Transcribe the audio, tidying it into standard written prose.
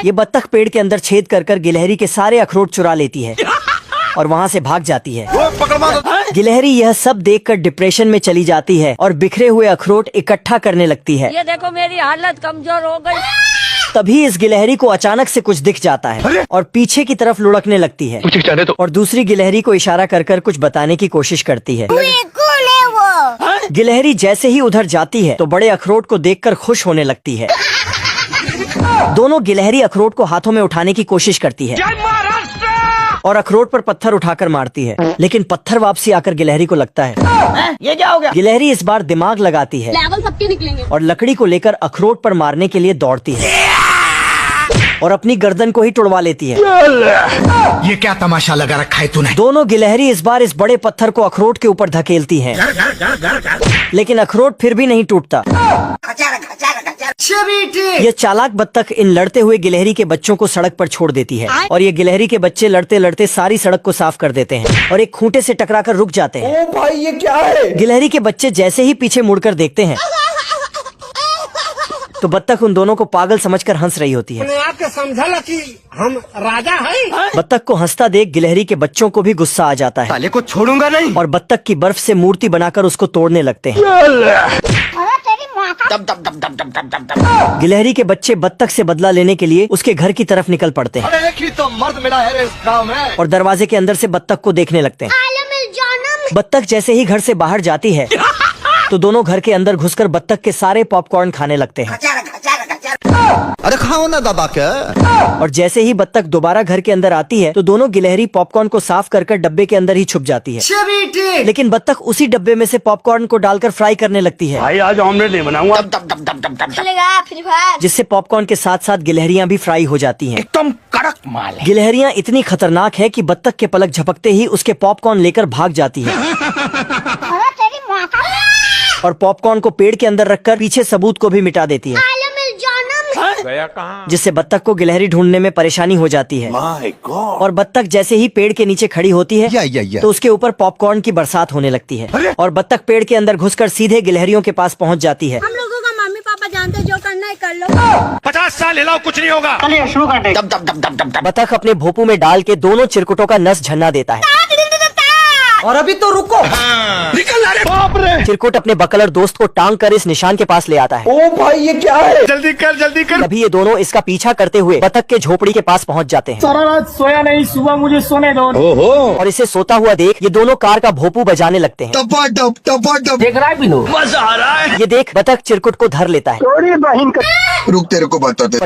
ये बत्तख पेड़ के अंदर छेद कर कर गिलहरी के सारे अखरोट चुरा लेती है और वहाँ से भाग जाती है। गिलहरी यह सब देखकर डिप्रेशन में चली जाती है और बिखरे हुए अखरोट इकट्ठा करने लगती है। ये देखो मेरी हालत कमजोर हो गई। तभी इस गिलहरी को अचानक से कुछ दिख जाता है और पीछे की तरफ लुढ़कने लगती है और दूसरी गिलहरी को इशारा कर कर कुछ बताने की कोशिश करती है। गिलहरी जैसे ही उधर जाती है तो बड़े अखरोट को देखकर खुश होने लगती है। दोनों गिलहरी अखरोट को हाथों में उठाने की कोशिश करती है और अखरोट पर पत्थर उठाकर मारती है, लेकिन पत्थर वापसी आकर गिलहरी को लगता है ये क्या हो गया। गिलहरी इस बार दिमाग लगाती है और लकड़ी को लेकर अखरोट पर मारने के लिए दौड़ती है और अपनी गर्दन को ही टुड़वा लेती है। ये क्या तमाशा लगा रखा है तूने। दोनों गिलहरी इस बार इस बड़े पत्थर को अखरोट के ऊपर धकेलती हैं, लेकिन अखरोट फिर भी नहीं टूटता। ये चालाक बत्तख इन लड़ते हुए गिलहरी के बच्चों को सड़क पर छोड़ देती है और ये गिलहरी के बच्चे लड़ते लड़ते सारी सड़क को साफ कर देते हैं और एक खूंटे से टकराकर रुक जाते हैं। ओ भाई ये क्या है। गिलहरी के बच्चे जैसे ही पीछे मुड़कर देखते हैं तो बत्तख उन दोनों को पागल समझकर हंस रही होती है। आपके समझा कि हम राजा हैं। बत्तख को हंसता देख गिलहरी के बच्चों को भी गुस्सा आ जाता है। साले को छोड़ूंगा नहीं। और बत्तख की बर्फ से मूर्ति बनाकर उसको तोड़ने लगते हैं। गिलहरी के बच्चे बत्तख से बदला लेने के लिए उसके घर की तरफ निकल पड़ते हैं। एक ही तो मर्द मिला है इस गाँव में। और दरवाजे के अंदर से बत्तख को देखने लगते हैं। बत्तख जैसे ही घर से बाहर जाती है तो दोनों घर के अंदर घुसकर बत्तख के सारे पॉपकॉर्न खाने लगते हैं। अरे खाओ ना दबा के। और जैसे ही बत्तख दोबारा घर के अंदर आती है तो दोनों गिलहरी पॉपकॉर्न को साफ कर कर डब्बे के अंदर ही छुप जाती है। लेकिन बत्तख उसी डब्बे में से पॉपकॉर्न को डालकर फ्राई करने लगती है। भाई आज ऑमलेट नहीं बनाऊंगा। जिससे पॉपकॉर्न के साथ साथ गिलहरियां भी फ्राई हो जाती हैं। एकदम कड़क माल है। गिलहरियां इतनी खतरनाक है कि बत्तख के पलक झपकते ही उसके पॉपकॉर्न लेकर भाग जाती है और पॉपकॉर्न को पेड़ के अंदर रखकर पीछे सबूत को भी मिटा देती है। गया कहाँ। जिससे बत्तख को गिलहरी ढूंढने में परेशानी हो जाती है। और बत्तख जैसे ही पेड़ के नीचे खड़ी होती है तो उसके ऊपर पॉपकॉर्न की बरसात होने लगती है और बत्तख पेड़ के अंदर घुसकर सीधे गिलहरियों के पास पहुंच जाती है। हम लोगों का मम्मी पापा जानते जो करना है कर लो। 50 साल हिलाओ कुछ नहीं होगा। चलिए शुरू कर दे। बत्तख अपने भोपू में डाल के दोनों चिरकुटों का नस झन्ना देता है। और अभी तो रुको। निकल रहे बाप रे। चिरकुट अपने बकलर दोस्त को टांग कर इस निशान के पास ले आता है। ओ भाई ये क्या है। जल्दी कर जल्दी कर। तभी ये दोनों इसका पीछा करते हुए बत्तख के झोपड़ी के पास पहुंच जाते हैं। सारा रात सोया नहीं, सुबह मुझे सोने दो। ओहो। और इसे सोता हुआ देख ये दोनों कार का भोपू बजाने लगते हैं। टपा देख रहा है बिनू। मजा आ रहा है। ये देख बत्तख चिरकुट को धर लेता है। थोड़ी बहन का। रुक तेरे को बताते।